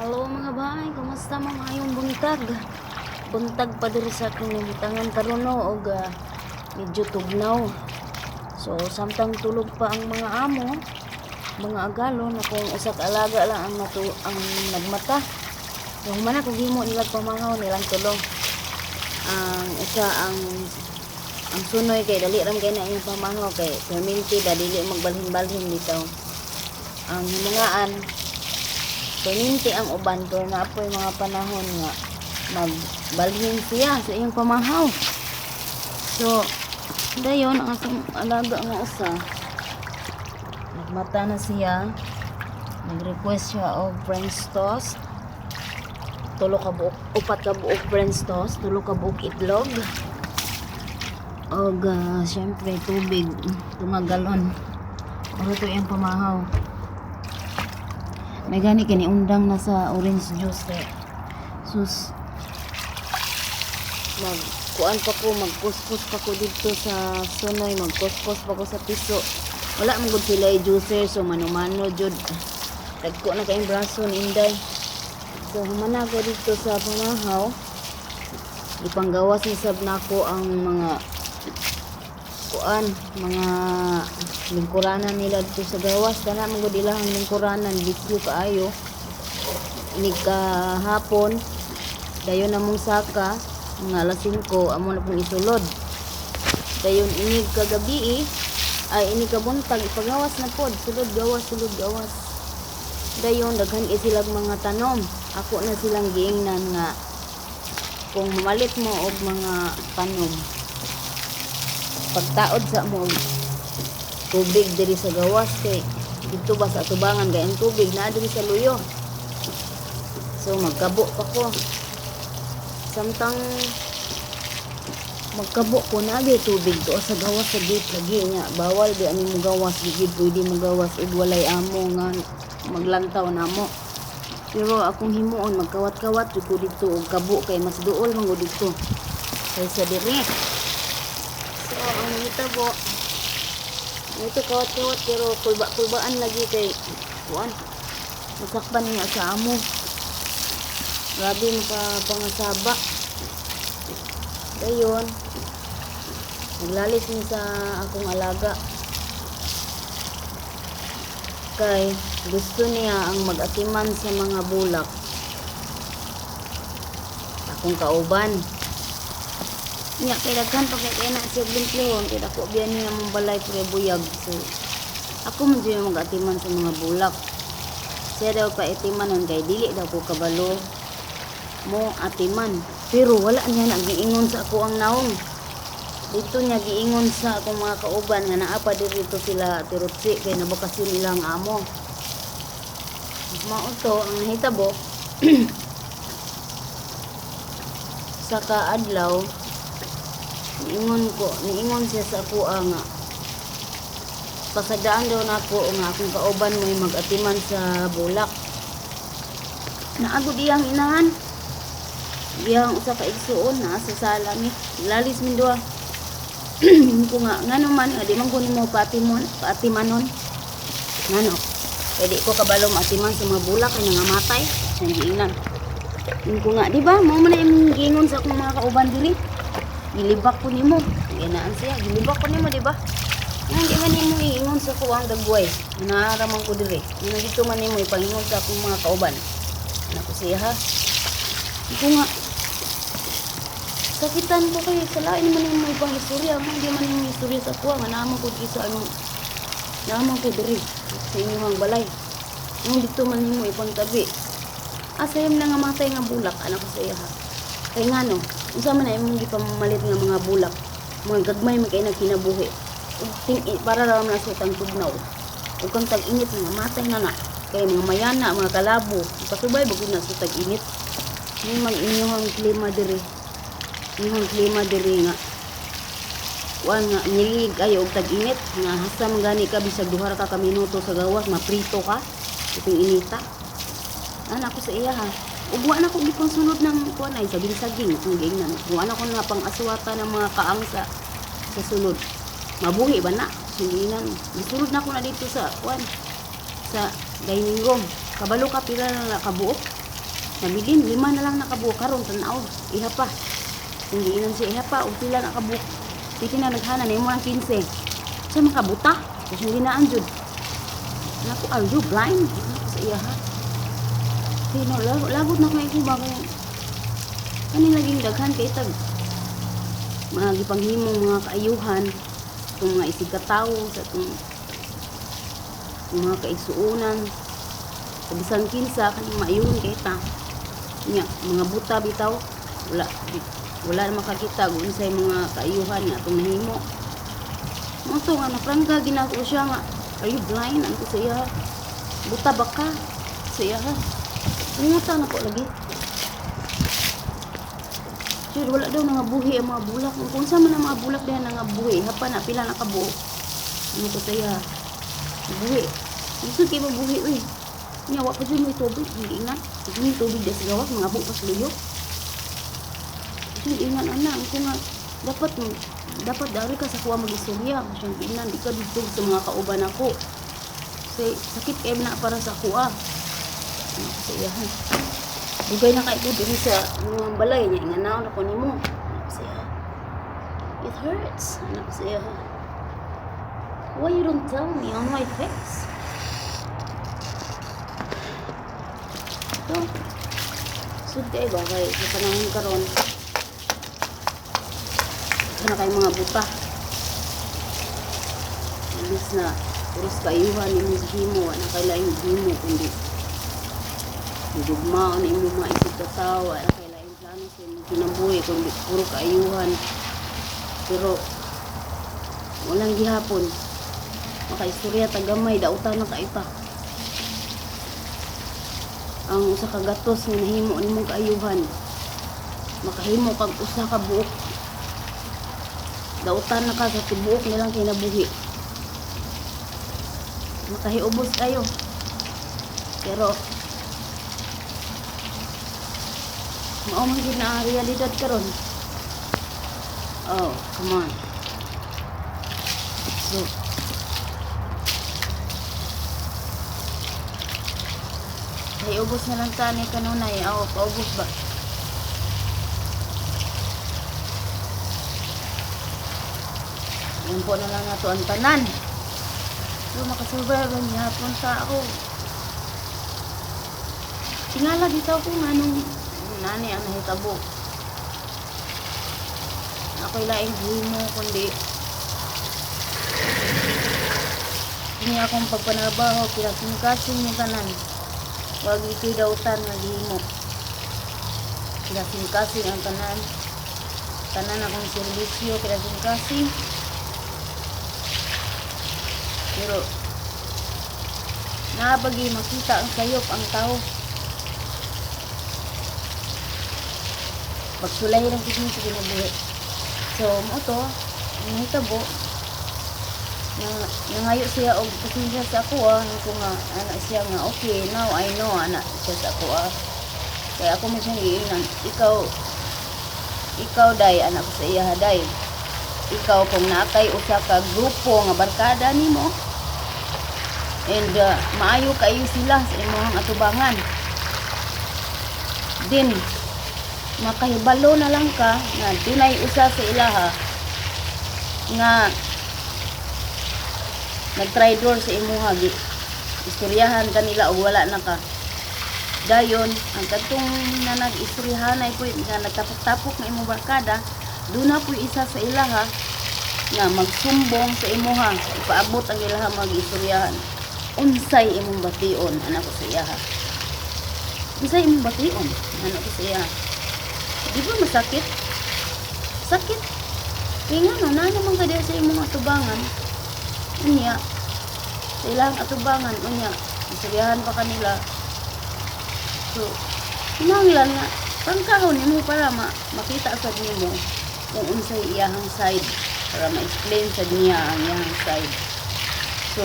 Hello mga bahay, kumusta mo ngayong buntag? Buntag pa diri sa akong nagitangan karon no og medyo tugnaw. So samtang tulog pa ang mga amo, mga agalo na kung usa ka alaga lang ang nagmata. So humana kung himo nila pamahaw nilang tulong. Ang isa ang sunoy kay dali ram kay na iyang pamahaw kay perminti ba dili magbalhin-balhin bitaw. Ang himungaan perminti ang uban pero na po yung mga panahon nga magbalhin siya sa iyang pamahaw. So dayon ang atong alaga nga usa nagmata na siya, nag-request siya og French toast, upat ka buok French toast, 3 ka buok itlog og syempre tubig 2 galon para to iyang pamahaw. May gani kini undang na sa orange juice sus magkuan pa ko, magkuskus pa ko dito sa sunoy, magkuskus pa ko sa piso. Wala man gud sila juicer so mano-mano jud dagko na kayong braso ni Inday. So humana ko dito sa pamahaw, ipanggawas ni sab nako ang mga kuan, mga lingkuranan nila dito sa gawas. Kana man gud ilang lingkuranan bisyo kaayo ni kahapon dayon namong saka mga alas 5 amo na pong isulod. Dayon inig kagabi ay inig kabuntag ipagawas na pod, sulod gawas. Dayon daghan silang mga tanom. Ako na silang giingnan nga kung mamalit mo og mga tanom, pagtaod sa mo tubig diri sa gawas kay dito ba sa tubangan kay ang tubig na diri sa luyo. So magkabo pa ko samtang magkabo ko na di tubig to sa gawas sa gate lagi nga bawal di ani mo gawas, di pwede mo gawas ug walay amo nga maglantaw namo. Pero akong himuon magkawat-kawat ko dito og kabo kay mas duol man gud dito kaysa diri. So ang hitabo ito kawat-kawat pero kulbaan lagi kay kuan masakpan niya sa amo. Grabe pangasaba. Dayon naglalis ni sa akong alaga kay gusto niya ang mag-atiman sa mga bulak. Akong kauban niya kay daghan pa kay na siya blinklon kay dako biyan niya mong balay pre buyag. So ako man siya mag-atiman sa mga bulak. Siya daw pa itimanon kay dili daw ko kabalo mo atiman. Pero wala niya nagiingon sa ako ang naong. Dito niya giingon sa akong mga kauban nga naa pa dito sila tirutsi kay nabakasyon ilang amo. Mao to ang hitabo sa kaadlaw niingon siya sa ako nga pasadaan daw nako nga akong kauban mo mag-atiman sa bulak. Naagod iyang inahan. Iyang usa ka igsuon na sa sala mi. Lalis min duha. Ko nga ngano man di man ko nimo paatimanon. Ngano? Pwede ko kabalo atiman sa mga bulak kay nangamatay. Sang giingnan. Ko nga di ba mao man na imong giingon sa akong mga kauban diri. Gilibak ko nimo. Ginaan siya, gilibak ko nimo di ba? Nga di man nimo iingon sa kuwang dagway. Naraman ko diri. Nga dito man nimo ipangingon sa akong mga kauban. Ana ko siya ha. Ko nga sakitan ko kay salain man nimo ibang istorya, man di man nimo istorya sa kuwa nga naman ko isa ano. Naman ko diri sa inyong balay. Nga dito man nimo ipang tabi. Asayam na nga matay nga bulak ana ko siya ha. Kay ngano unsa man na imong gipamalit nga mga bulak, mga gagmay man kay nagkinabuhi para ra man sa tang tugnaw ug kang tag-init nga matay na kay mga mayana, mga kalabo pasubay bagud na sa tag-init. Ni mag inyong klima diri nga kuan nga nilig ayo og tag-init nga hasta gani ka bisag 2 ka minuto sa gawas maprito ka itong inita. Ana ko sa iya ha. Ug wa na ko gipang sunod ng kuan ay saging-saging kung giingnan. Wa na ko na pang aswata ng mga kaang sa sulod. Mabuhi ba na? Singinan. Gisulod na ko na dito sa kuan sa dining room. Kabalo ka pila na nakabuok. Nabilin 5 na lang nakabuok karon tan-aw iha pa. Kung giinan siya iha pa og pila nakabuok. Dito na naghana na mo ang 15. Sa makabuta, kasi ginaan jud. Naku, are you blind? Naku sa iya ha. Sino lagot na ko yung ba kaya. Kani laging daghan kay tag mga gipanghimong mga kaayuhan kung mga isig katawo sa itong mga kaigsuunan sa bisan kinsa kani maayuhon kay ta nya mga buta bitaw wala na makakita kung unsay mga kaayuhan nga atong nahimo mo to nga naprangka ginako siya nga are you blind ano ko sa iya buta ba ka sa iya ha umuta na po lagi. Sure, wala daw nangabuhi ang mga bulak. Kung saan man ang mga bulak diyan nangabuhi, hapa na pila nakabuo. Ano ko saya? Buhi. Gusto kayo mabuhi, uy. Nyawa pa dyan may tubig, hindi ingat. Ito may tubig dyan sa gawas, mga buo pas luyok. Hindi ingat, anak. Ito nga, dapat dari ka sa kuha mag-istorya. Siyang inan, di ka dito sa mga kauban ako. Kasi sakit kayo na para sa kuha. Ano ko saya, ha? Dugay na kayo din sa mga balay niya. Inganaw na ko ni mo. Anak siya. It hurts. Anak siya. Why you don't tell me on my face? Ito. Sud kayo ba? Kaya sa panahon karon. Sana kayo mga buta. Alis na. Puros kayuhan ni Miss Himo. Anak kayo lang yung Himo. Kundi dugmao na imo mga isip katawa na kay lain plano sa imong kinabuhi kung puro kaayuhan pero walang gihapon makaistorya tagamay dautan na kaita ang usa ka gatos nga nahimo nimong kaayuhan makahimo kag usa ka buok dautan na ka sa tibuok nilang kinabuhi makahiubos kayo pero mao man gid na ang realidad karon. Oh, come on. So, ay ubos na lang tani kanunay. Aw, paubos ba? Yan po na lang nato ang tanan. So, makasurvive ang hapon sa ako. Tingala dito ako nga nung nani ang nahitabo. Ako'y laing himo kundi ini akong pagpanabaho kinasing-kasing ni tanan. Wag ito'y dautan nga himo. Kinasing-kasing ang tanan akong serbisyo kinasing-kasing. Pero nabagi makita ang sayop ang tao. Pagsulay lang kito sa kinabuhi. So, mo to, nahitabo, nangayo siya og pasensya sa ako ko nga, anak siya nga, okay, now I know, anak siya sa ako Kaya ako mo siyang giinan, ikaw day, anak ko sa iya day. Ikaw kung nakay usa ka grupo nga barkada nimo and maayo kayo sila sa imong atubangan. Then, makahibalo na lang ka nga dunay usa sa ilaha nga nag-traitor sa imuha istoryahan kanila o wala na ka dayon ang katong na nag-istoryahan ay po nga nagtapok-tapok na imong barkada doon na po isa sa ilaha nga magsumbong sa imuha ipaabot ang ilaha mag-istoryahan unsay imong bation anak ko sa ilaha unsay imong bation anak ko sa ilaha. Di ba masakit? Sakit. Kaya nga no, naman ka diya sa imong atubangan. Unya, sa ilang atubangan, unya, istoryahan pa kanila. So, hinanglan nga, pangkahon mo para makita sa mo kung unsay iyahang side, para ma-explain sa niya ang iyahang side. So,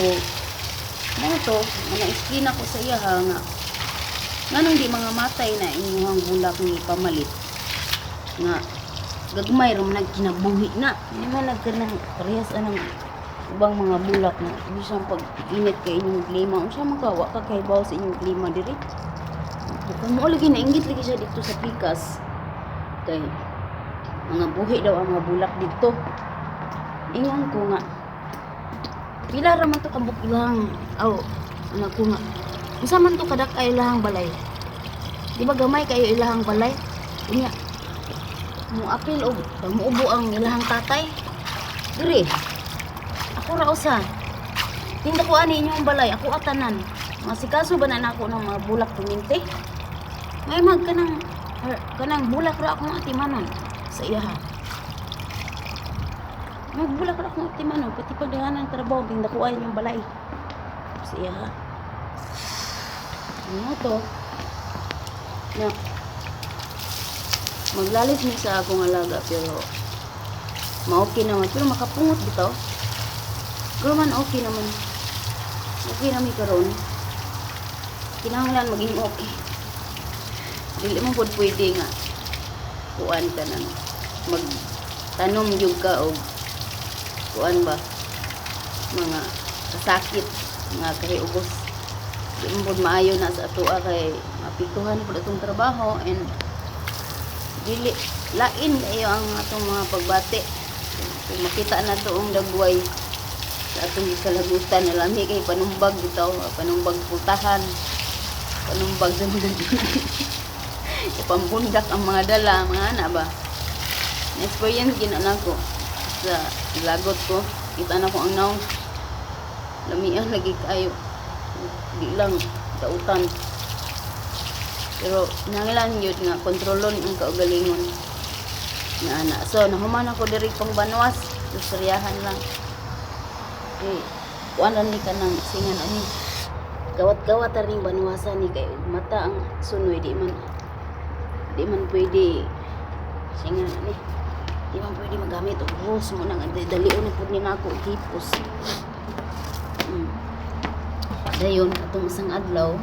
mo to, na-explain ako sa iya nga, nganong di mga matay na inyong bulak ni pamalit. Nga gagmay ram nagkinabuhi na hindi man nagkanang parehas anang ubang mga bulak na bisang pag init kay inyong klima unsa man ka wa ka kay bawo sa inyong klima diri Bukan mo lagi nainggit lagi siya dito sa pikas. Kay mga buhi daw ang mga bulak dito. Ingon ko nga, pila ra man to kabuk ilang, anak ko nga. Unsa man to kadak ay ilahang balay? Di ba gamay kayo ilahang balay? Unya, mo apil og muubo ang ilahang tatay. Dire. Ako ra usa. Tinda ko ani inyong balay, ako atanan. Masikaso ba na nako ng mga bulak tuminti? Ngay mag kanang bulak ra akong atimanon sa iyaha. Magbulak ra akong atimanon pati pagdahanan trabaho tinda ko ay inyong balay sa iyaha. Ano to? Na maglalis ni sa akong alaga pero ma-okay naman pero makapungot bitaw. Pero man okay naman. Okay na mi karon. Kinahanglan maging okay. Dili mo pud pwede nga kuan ka na magtanom jud ka og kuan ba mga kasakit nga kahiubos. Di mo pud maayo na sa atoa kay mapituhan pud atong trabaho and dili lain kayo ang atong mga pagbati. Kung makita na to ang dagway sa atong gikalagutan na lami kay panumbag bitaw, panumbag pultahan, panumbag sa mga ipambundak ang mga dala, mga ana ba. Na-experience ginanan ko sa lagot ko. Kita na ko ang naong lamian lagi kayo. Di lang kautan. Pero nangilan yun nga kontrolon ang kaugalingon na ana. So nahuman ako diri pang Banwas, susriyahan lang. Eh, kuan ni kanang singan ani. Gawat-gawat ring Banwasan ni kay mata ang sunoy di man pwede singan ani. Di man pwede magamit og hose mo nang dalion pud ni nako hipos. Dayon atong usang adlaw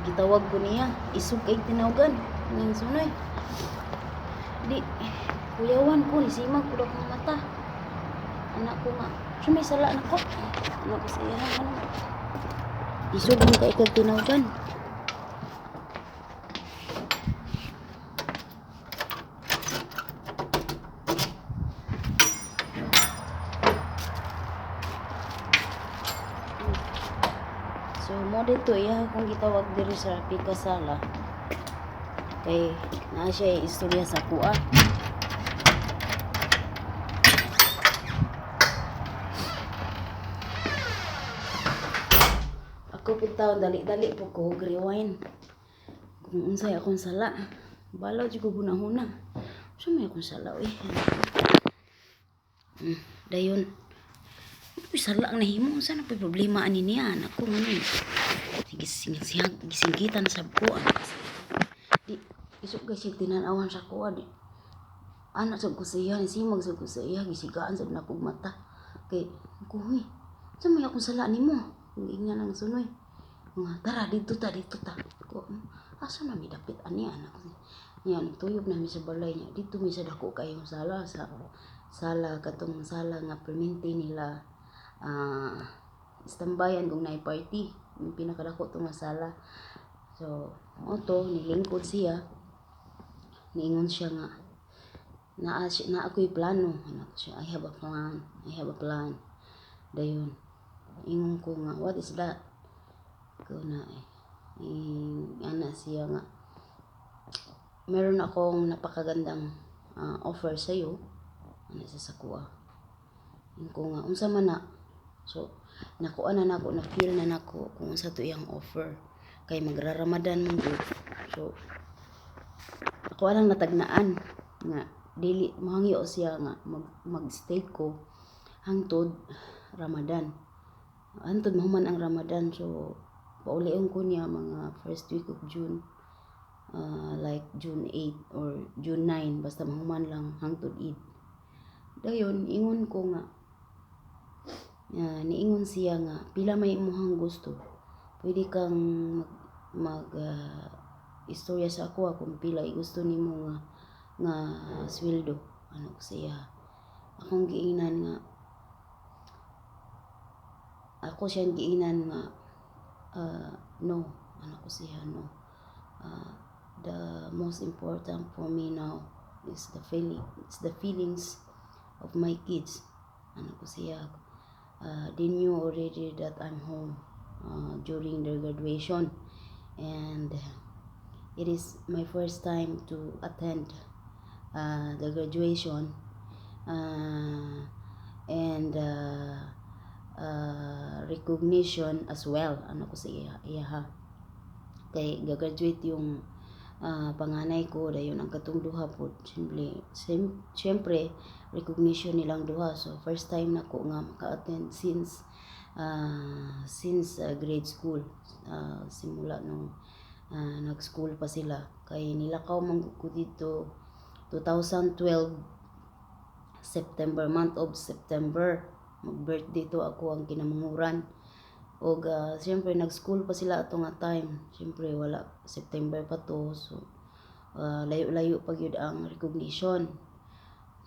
gitawag ko niya isog kay tinawgan ning sunoy. Di kuyawan ko ni simag pud akong mata. Anak ko nga, may sala na ko. Anak ko sa iya ano. Isog mo kay kag tinawgan. So mo dito iya akong gitawag diri sa pikasala. Kay naa siya istorya sa kuha. Ako pitaw dali-dali po ko rewind. Kung unsay akong sala, balaw jud ko hunahuna. So may akong sala oy. Dayon. Uy, sala ang nahimo unsa na problema ani niya anak ko ngani. Gisinggitan sab ko anak. Di isog kasi tinan-awan sa ko di. Anak sab ko sa iya, simag sab ko sa iya, gisigaan sab na kog mata. Kay kuy. Sa may akong sala nimo. Ingnan ang sunoy. Nga tara dito ta. Ko asa na mi dapit ani anak. Nya nagtuyog na mi sa balay niya. Dito mi sa dako kayong sala katong sala nga perminti nila istambayan kung naay party. Yung pinakadako to nga sala. So oto nilingkod siya. Niingon siya nga na ako'y plano. Anak siya, I have a plan. Dayon ingon ko nga, what is that? Ko na ana siya nga, meron akong napakagandang offer sa iyo. Ano sa kuha. Ingon ko nga, unsa man na? So, nakuha na nako, na-feel na nako kung unsa to iyang offer. Kay magraramadan man gud. So, ako lang natagnaan nga dili mahangyo siya nga mag-stay ko hangtod Ramadan. Antod mahuman ang Ramadan, so paulion ko niya mga first week of June, like June 8 or June 9, basta mahuman lang hangtod Eid. Dayon ingon ko nga, niingon siya nga pila may imong gusto, pwede kang mag istorya sa ako kung pila gusto nimo nga sweldo. Ano ko siya, akong giingnan nga ako siyang giingnan nga no, ano ko siya, no. The most important for me now is the feelings of my kids. Ano ko siya, they knew already that I'm home during their graduation, and it is my first time to attend the graduation, and recognition as well. Ano ko siya, ha, kay gagraduate yung panganay ko, dayon ang katong duha po, siyempre recognition nilang duha. So first time nako nga maka-attend since grade school, simula nung nag-school pa sila, kay nilakaw man ko dito 2012 September, month of September, mag-birthday to ako ang kinamunguran. Og siyempre nag-school pa sila ato nga time, siyempre wala, September pa to, so layo-layo pa gyud ang recognition.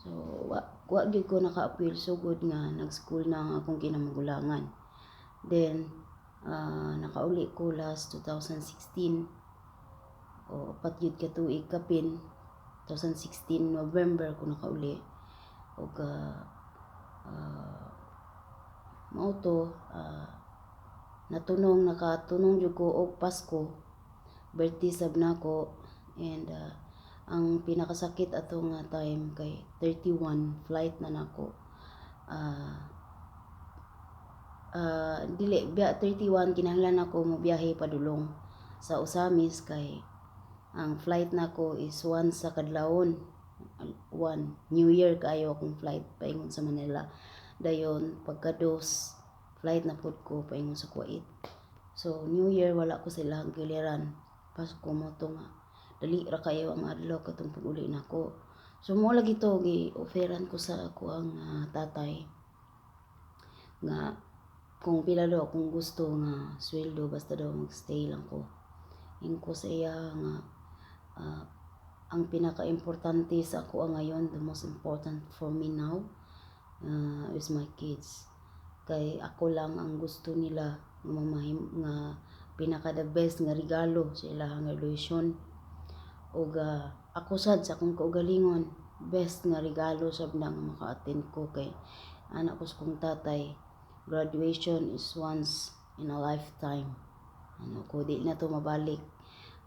So wa gyud ko naka-appeal so good nga nag-school na ang akong kinamagulangan. Then nakauli ko last 2016, o apat gyud ka tuig kapin, 2016 November ko nakauli. Og mao to, nakatunong jud ko og Pasko, birthday sab nako, and ang pinakasakit ato nga time kay 31 flight na nako. Dili biya 31 kinahanglan ako mo biyahe padulong sa Usamis, kay ang flight nako is once sa kadlawon, one New Year kayo akong flight paingon sa Manila, dayon pagka-dos flight na pud ko paingon sa Kuwait. So New Year wala ko silang giliran, Pasko mo to nga dali ra kayo ang adlaw katong pag-uli nako. So mo lagi to gi-offeran ko sa ako ang tatay nga kung pila daw akong gusto nga sweldo, basta daw magstay lang ko. Ingko sa iya nga ang pinaka-importante sa ako ngayon, the most important for me now is my kids. Kay ako lang ang gusto nila nga pinaka the best nga regalo sa ilang graduation. Og ako sad sa akong kaugalingon, best nga regalo sab na nga maka-attend ko, kay anak ko sa kong tatay, graduation is once in a lifetime. Ano ko, di na to mabalik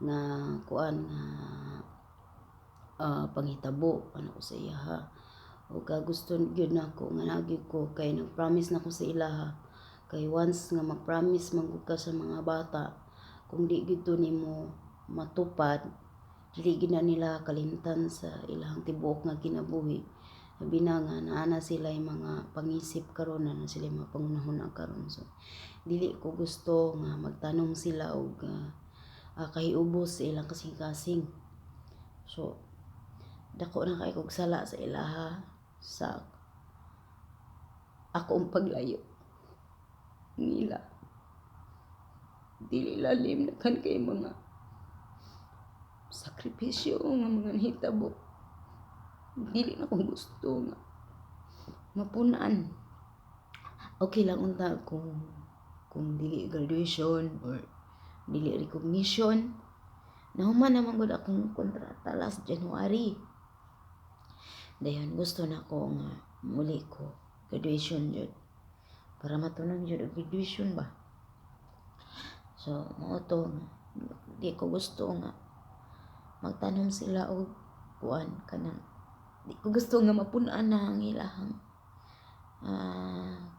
nga kuan panghitabo, ano ko sa iya, ha. O gusto gyud nako nga nagyud ko, kay nag-promise na ko sa ilaha, kay once nga mag-promise manggod ka sa mga bata, kung di gyud to nimo matupad, dili gid na nila kalimtan sa ilang tibuok nga kinabuhi. Sabi na nga naana sila yung mga pangisip karon, na sila yung mga pangunahon karon. So dili ko gusto nga magtanong sila og kahiubos sa ilang kasing-kasing. So dako na kay kog sala sa ilaha sa akong paglayo nila. Dili lalim na kan kay mga sakripisyo nga mga nahitabo. Dili na kong gusto nga mapunan. Okay lang unta kung dili graduation or dili recognition. Nahuman naman gud akong kontrata last January. Dayon gusto na ko nga muli ko graduation jud, para matunang jud og graduation ba. So mao to, di ko gusto nga magtanom sila og kuan kanang, di ko gusto nga mapunan na ang ilahang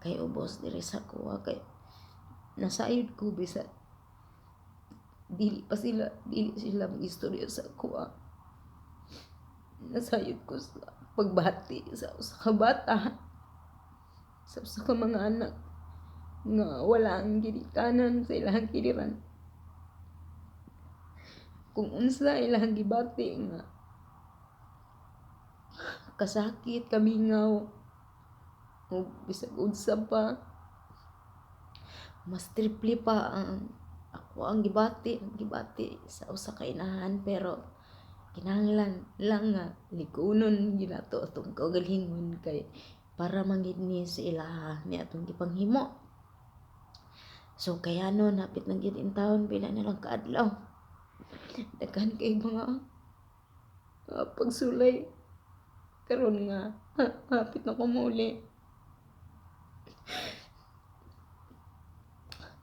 kay ubos diri sa kuha, kay nasayod ko bisa dili sila mag-istorya sa kuha. Nasayod ko sa pagbati sa usa ka bata, sa usa ka mga anak nga wala ang ginikanan sa ilang kiliran. Kung unsa ilang gibati nga kasakit, kamingaw, o bisag unsa pa, mas triple pa ang ako ang gibati sa usa ka inahan. Pero kinahanglan lang nga likunon ginato atong kaugalingon, kay para mangid ni sa ilaha ni atong gipanghimo. So kaya no napit na gyud in taon pila na lang kaadlaw. Daghan kay mga pagsulay karon nga hapit na ko muli.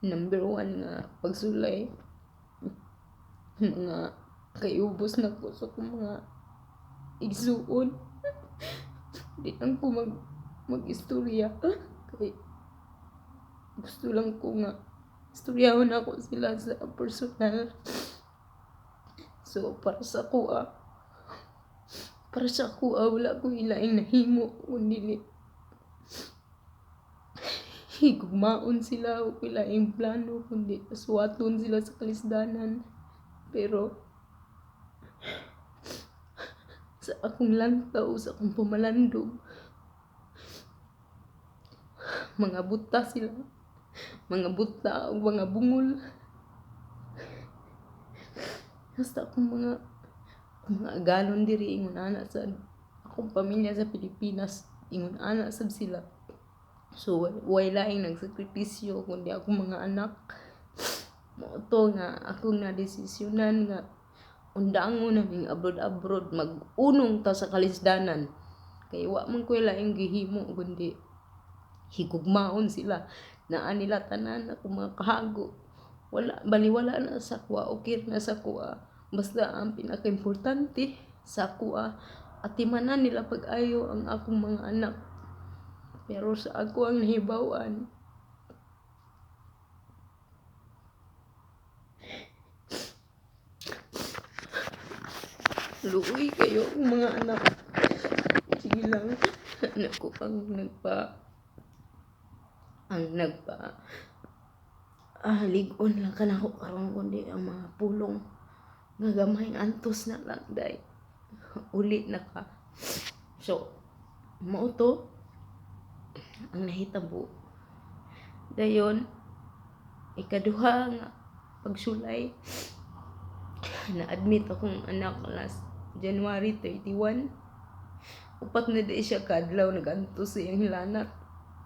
Number 1 nga pagsulay, mga kayubos na ko sa kong mga igsuon. Di lang ko mag-istorya kay gusto lang ko nga istoryahon ako sila sa personal. So para sa kuha wala ko ilaing nahimo kundi higugmaon sila o ilaing plano kundi aswaton sila sa kalisdanan. Pero sa akong lantaw, sa akong pamalandog, mga buta sila, mga buta o mga bungol. Basta akong mga galon diri ingon ana sa akong pamilya sa Pilipinas, ingon ana sab sila. So way laing nagsakripisyo kundi akong mga anak. Mao to nga akong nadesisyonan nga undangon naming abroad mag-unong ta sa kalisdanan. Kay wa man ko laing gihimo kundi higugmaon sila. Naa nila tanan ako mga kahago. Baliwala na sa kuha, okay na sa kuha. Basta ang pinaka-importante sa kuha, atimanan nila pag-ayo ang akong mga anak. Pero sa ako ang nahibawan, luoy kayo ang mga anak. Sige lang, anak ko ang ligon lang ka na ako karon kundi ang mga pulong nga gamay antos na lang day uli na ka. So mao to ang nahitabo dayon. Ikaduha nga pagsulay, na-admit akong anak last January 31. Upat na di siya kadlaw nagantos siyang hilanat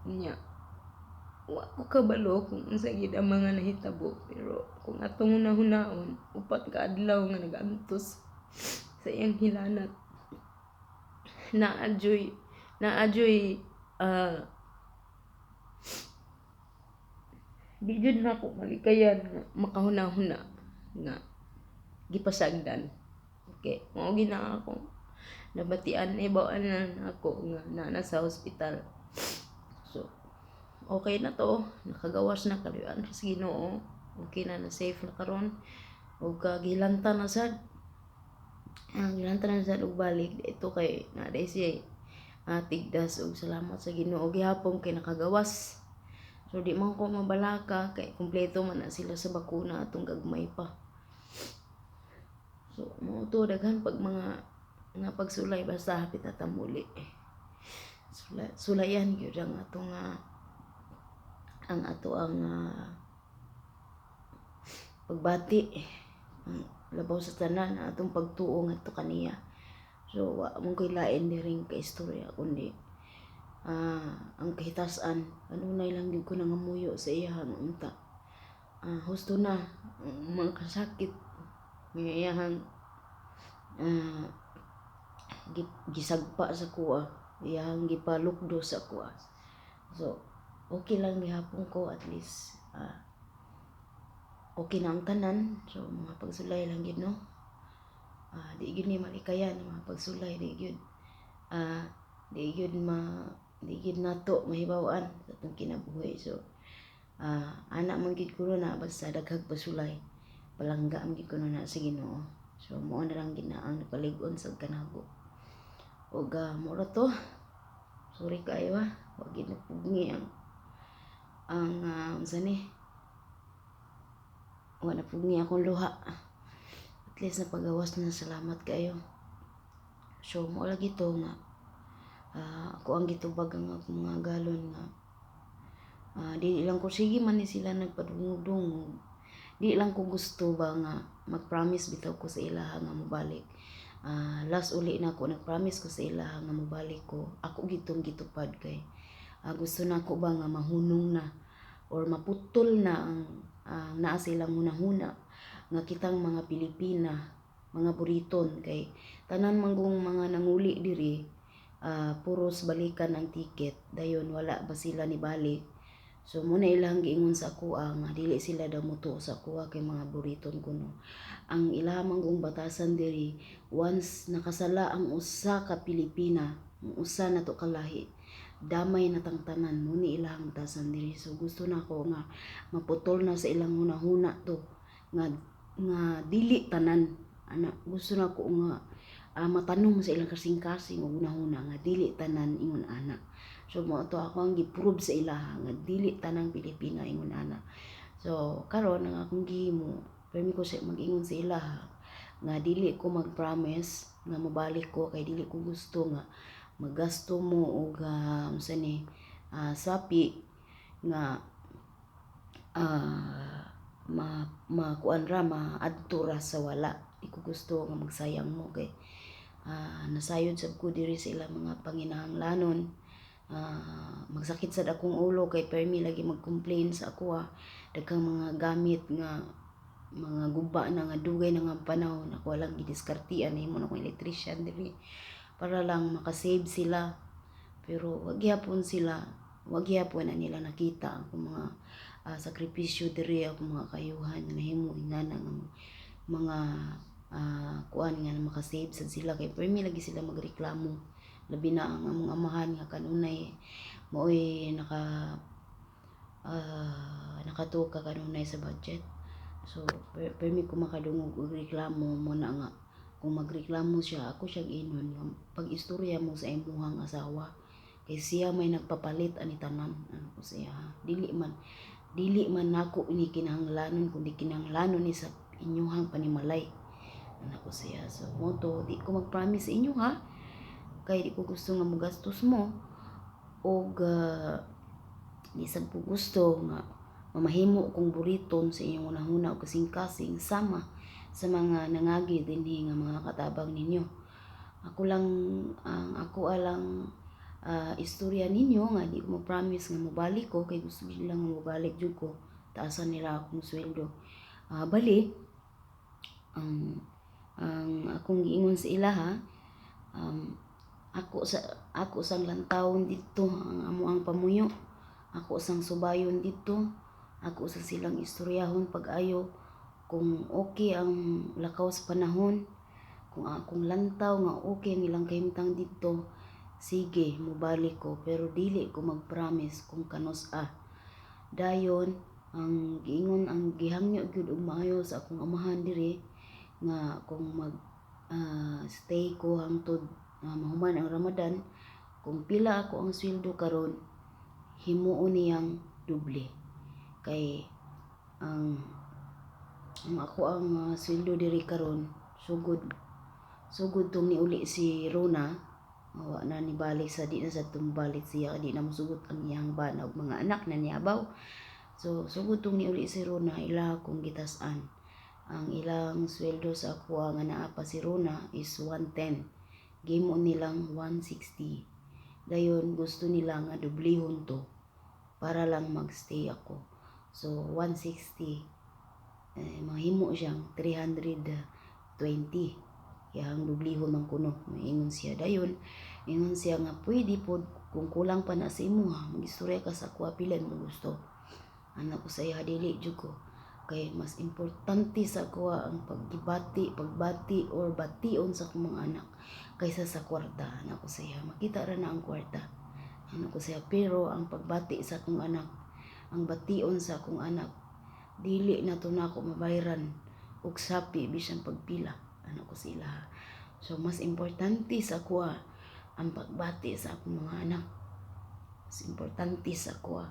niya. Wa ko kabalo kung unsa gid ang mga nahitabo, pero kung atong hunaon upat ka adlaw nga nagantos sa iyang hilanat. Naadjoy di jud na ako malikayan nga makahuna-huna nga gipasagdan. Okay, mao gina ako nabatian ibawaan na ako nga nasa hospital. So okay na to, nakagawas na kalian sa Ginoo. Okay na safe na karon. Og gilanta na sad. Gilanta na sad og balik ito kay na day siya tigdas og salamat sa Ginoo gihapon kay nakagawas. So di man ko mabalaka kay kumpleto man na sila sa bakuna atong gagmay pa. So mo to daghan pag mga nga pagsulay basta hapit na ta muli. Sulayan gyud ang atong pagbati, ang labaw sa tanan atong pagtuo ngadto kaniya. So wa mo koy lain diring ka istorya kundi ang kahitasan kanunay lang gyud ko nangamuyo sa iyang unta. Husto na mga kasakit nga iyang gisagpa sa kuha, iyang gipalukdo sa kuha. So okay lang gihapon ko, at least okay na ang tanan. So mga pagsulay lang yun, no? Di yun ni malikayan mga pagsulay, di yun di yun nato mahibawaan sa itong kinabuhi. So anak man gid ko na basta daghag pasulay palangga ang gid ko na sa Ginoo. So mo na lang ginaang napalig-on sa kanabo. Og mura to, sorry kayo wag gid napugni ang unsa ni wa napugni akong luha. At least napagawas na, salamat kayo. So mo lagi to nga ako ang gitubag ang akong mga galon nga di lang ko sige man ni sila nagpadungog-dungog. Di lang ko gusto ba nga mag-promise bitaw ko sa ilaha nga mobalik. Last uli na ako nag-promise ko sa ilaha nga mobalik ko. Ako gitong gitupad kay gusto na ko ba nga mahunong na or maputol na ang naa silang hunahuna nga kitang mga Pilipina, mga buriton kay tanan manggong mga nanguli diri puros balikan ang ticket dayon wala ba sila ni balik. So muna ilang giingon sa kuha nga dili sila daw mutuo sa kuha kay mga buriton kuno. Ang ilamang kong batasan diri once nakasala ang usa ka Pilipina, ang usa na to kalahi, damay na tangtanan muni ilang batasan diri. So gusto na ko nga maputol na sa ilang hunahuna to nga dili tanan ana gusto na ko nga matanong sa ilang kasing-kasing ug hunahuna nga dili tanan ingon ana. So mo to ako ang gi-prove sa ilaha nga dili tanang Pilipina ingon ana. So karon ang akong gihimo, permi ko siya mag-ingon sa ilaha nga dili ko mag-promise nga mabalik ko kay dili ko gusto nga maggasto mo og unsa ni sapi nga makuan ra maadto ra sa wala. Di ko gusto nga magsayang mo kay nasayod sab ko diri sa ilang mga panginahanglanon. Magsakit sad akong ulo kay permi lagi mag-complain sa ako daghang mga gamit nga mga guba na nga dugay na nga panahon ako lang gidiskartian himo na akong electrician diri para lang makasave sila, pero wag gyapon na nila nakita ang mga sakripisyo diri ako mga kayuhan na nahimo ingana nga mga kuan nga makasave sad sila kay permi lagi sila magreklamo labi na ang among amahan nga kanunay maoy nakatuka kanunay sa budget. So permi ko makadungog og reklamo mo na nga kung magreklamo siya ako siya ginon nga pag-istorya mo sa imong asawa kay siya may nagpapalit ani tanan ano ko siya dili man nako ini kinahanglanon kundi kinahanglanon ni sa inyong panimalay ano ko siya. So moto di ko mag-promise sa inyo kay di ko gusto nga mogastos mo og di sad ko gusto nga mamahimo kong buriton sa inyong unahuna o kasing-kasing sama sa mga nangagi dinhi nga mga katabang ninyo. Ako alang istorya ninyo nga di ko mo-promise nga mobalik ko kay gusto nila nga mobalik jud ko taasan nila akong sweldo. Bali ang akong giingon sa ilaha ako sang lantawon dito ang amo ang pamuyo, ako sang subayon dito, ako sa silang istoryahon pag-ayo kung okay ang lakaw sa panahon, kung akong lantaw nga okay ang ilang kahimtang dito, sige mobalik ko pero dili ko mag-promise kung kanos dayon ang giingon ang gihangyo gyud og maayo sa akong amahan diri nga kung mag stay ko hangtod mahuman ang Ramadan, kung pila ako ang sweldo karon himuon niyang doble kay ang ako ang sweldo diri karon sugod tong niuli si Rona wa na ni balik sa di na sa tumbalik siya di na mosugot ang iyang bana ug mga anak na niabaw. So sugod tong niuli si Rona ila kong gitas-an ang ilang sweldo sa ako nga naa pa si Rona is 110, gimo nilang 160 dayon gusto nila nga dublihon to para lang magstay ako. So 160 mahimo siyang 320 yang dublihon man kuno. Ingon siya dayon ingon siya nga pwede pod kung kulang pa na sa imo magistorya ka sa ako pilan mo gusto. Anak ko sa iya dili jud ko kay mas importante sa ako ang pagbati or bation sa akong mga anak kaysa sa kwarta. Anak ko sa iya makita ra na ang kwarta anak ko sa iya, pero ang pagbati sa akong anak, ang bation sa akong anak dili na to nako mabayran og sapi bisan pagpila anak ko sila. So mas importante sa ako ang pagbati sa akong mga anak, mas importante sa ako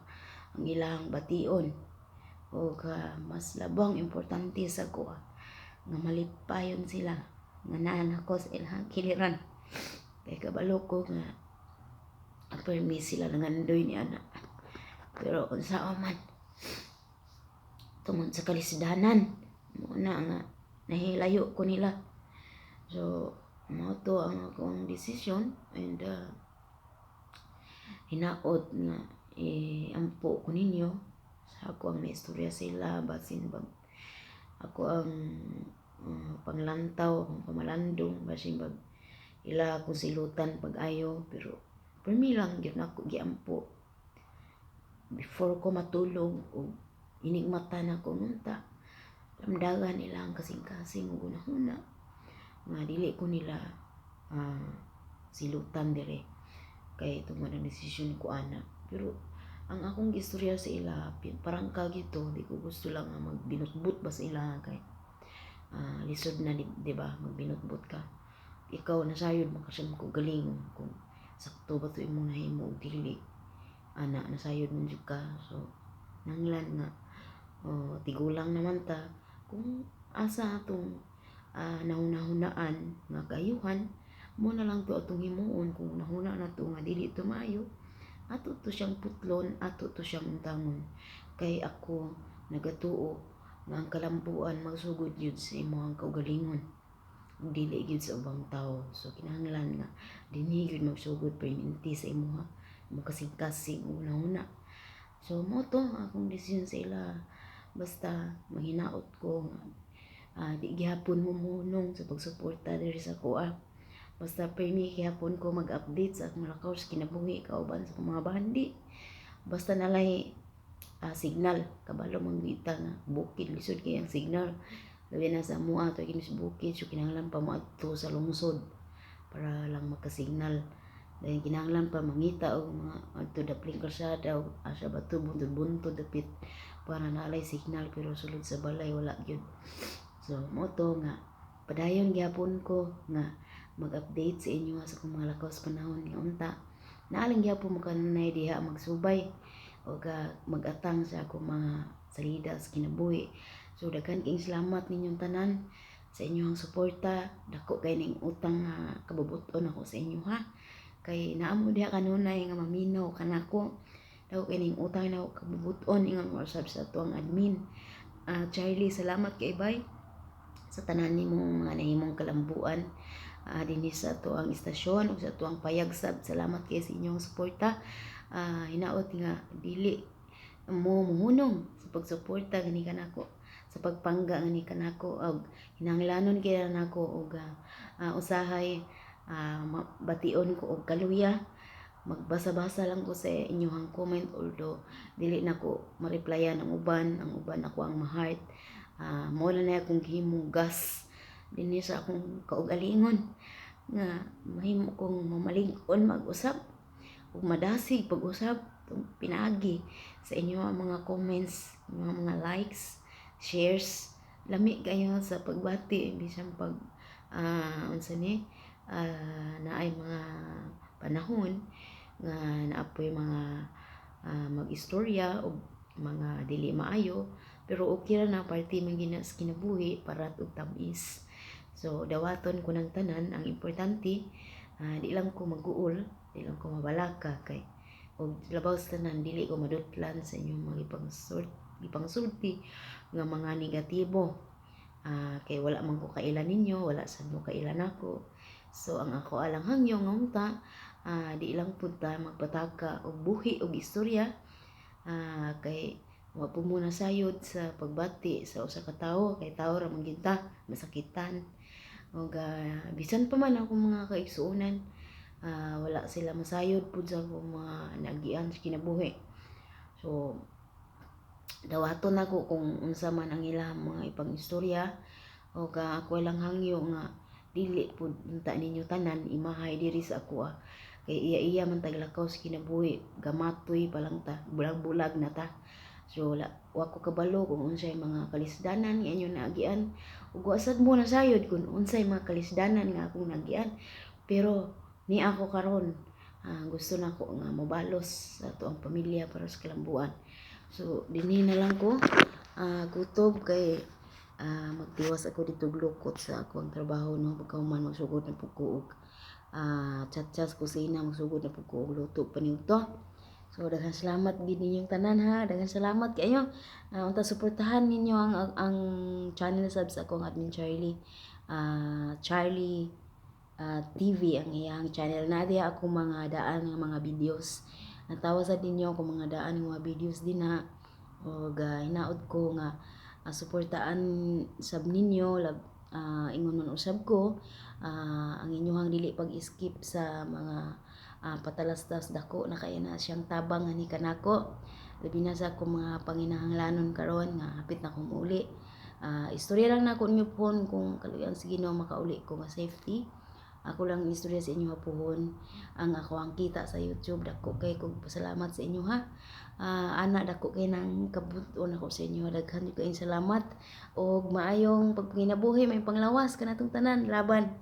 ang ilang bation o mas labang importante sa ako nga malipayon sila nga naanak ko sa ilang kiliran kay kabalo ko nga permi sila nangandoy ni anak. Pero unsa man tungod sa kalisdanan muna nga nahilayo ko nila. So mao to ang akong desisyon and hinaot nga ampo ko ninyo Ako ang naistorya sila, basin bag ako ang panglantaw, akong pamalandong, basin bag ila akong silutan pag ayo, pero for me lang yun ako giampo before ko matulog o inigmata na ko ngunta ramdagan nila ang kasing-kasing ug una nga dili ko nila ah, silutan dire kay tungod ang desisyon ko ana. Pero ang akong gistorya sa ila parang kagito di ko gusto lang nga magbinutbot ba sa ila kay lisod na di ba magbinutbot ka ikaw nasayod makasam ko galing kung sakto ba to imong nahimo og dili ana nasayod man jud ka. So nanglan nga tigulang naman ta kung asa atong nahunahunaan nga kaayuhan mo na lang to atong himuon. Kung nahuna na to nga dili to maayo ato to siyang putlon, ato to siyang untangon. Kay ako nagatuo nga ang kalambuan magsugod yun sa imong kaugalingon dili gyud sa ubang tao. So kinahanglan nga dinhi gyud magsugod perminti sa imuha mo kasing-kasing una-una. So mo to akong desisyon sa ila basta manghinaot ko di gihapon mo munong sa pagsuporta diri sa kuha. Basta permi gihapon ko mag-update sa akong lakaw sa kinabuhi kauban sa mga bandi. Basta nalay signal kabalo mangbita nga bukid lisod kay ang signal labi na sa mua to kini sa bukid. So kinahanglan pa mo adto sa lungsod para lang makasignal. Dahil kinahanglan pa mangita og mga adto dapling kalsada og asa bato buntod-buntod dapit para nalay signal pero sulod sa balay wala gyud. So mo to nga padayon gyapon ko nga mag-update sa inyo sa akong mga lakaw sa panahon nga unta naaling gyapon mo kanunay diha magsubay o mag-atang sa akong mga salida sa kinabuhi. So daghan kayong salamat ninyong tanan sa inyong suporta. Dako kay ning utang nga kabubuton ako sa inyo ha. Kay naamo diha kanunay nga maminaw kanako. Dako kay ning utang na kabubuton ingon mo usab sa tuang admin. Charlie, salamat kay bay sa tanan nimong mga nahimong kalambuan dinhi sa tuang istasyon ug sa tuang payagsab. Salamat kay sa inyong suporta. Hinaot nga dili mo muhunong sa pagsuporta gani kanako sa pagpangga gani kanako og hinanglanon kay nako og usahay bation ko og kaluya. Magbasa-basa lang ko sa inyong comment although dili nako ma-replyan ang uban ako ang ma-heart. Mo na akong gihimugas dinhi sa akong kaugalingon nga mahimo kong mamalig-on mag-usab ug madasig pag-usab pinaagi sa inyo mga comments, mga likes, shares. Lami kayo sa pagbati bisan pag unsa ni naay mga panahon nga naapoy mga mag-istorya o mga dili maayo pero okay ra na parte man ginas kinabuhi parat og tamis. So dawaton ko ng tanan ang importante di lang ko mag-uol, di lang ko mabalaka kay og labaw sa tanan dili ko madutlan sa inyong mga ipangsulti nga mga negatibo. Kay wala man ko kailan ninyo, wala sad mo kailan ako. So ang ako alang hangyo nga unta di lang pud ta magpataka og buhi og istorya kay wa po muna sayod sa pagbati sa usa ka tawo kay tawo ra man gyud ta masakitan og bisan pa man ako mga kaigsuonan wala sila masayod pud sa akong mga nagian sa kinabuhi. So dawaton ako kung unsa man ang ilang mga ipang istorya o ako lang hangyo nga dili pud unta ninyo tanan imahay diri sa ako kay iya man taglakaw sa kinabuhi gamatoy pa lang ta bulag-bulag na ta. So wa ko kabalo kung unsay mga kalisdanan nga inyo naagian ug wa sad mo nasayod kung unsay mga kalisdanan nga akong naagian. Pero ni ako karon gusto na ko nga mobalos sa tuang pamilya para sa kalambuan. So dinhi na lang ko kutob kay magtiwas ako dito glukot sa akong trabaho no pagkahuman magsugod na pud ko og chat-chat kusina magsugod na pud ko og luto paninto. So daghang salamat gid ninyong tanan ha. Daghang salamat kayo. Unta suportahan ninyo ang channel sub sa akong admin Charlie. Charlie TV ang iyang channel. Nadia ako mga daan ng mga videos. Natawa sa ninyo ako mga daan ng mga videos din ha. O hinaot ko nga suportaan sab ninyo ingon usab ko ang inyong dili pag-skip sa mga patalastas dako na kay na siyang tabang ani kanako labi na sa akong mga panginahanglanon karon nga hapit na kong uli. Istorya lang na ko ninyo pohon kung kaluyan sa Ginoo makauli ko nga safety. Ako lang istorya sa inyo hapuhon ang ako ang kita sa YouTube. Dako kay kog pasalamat sa inyo ha. Ana dako kay nang kabuton ako sa inyo. Daghan kayong salamat og maayong pagpanginabuhi may panglawas kanatong tanan laban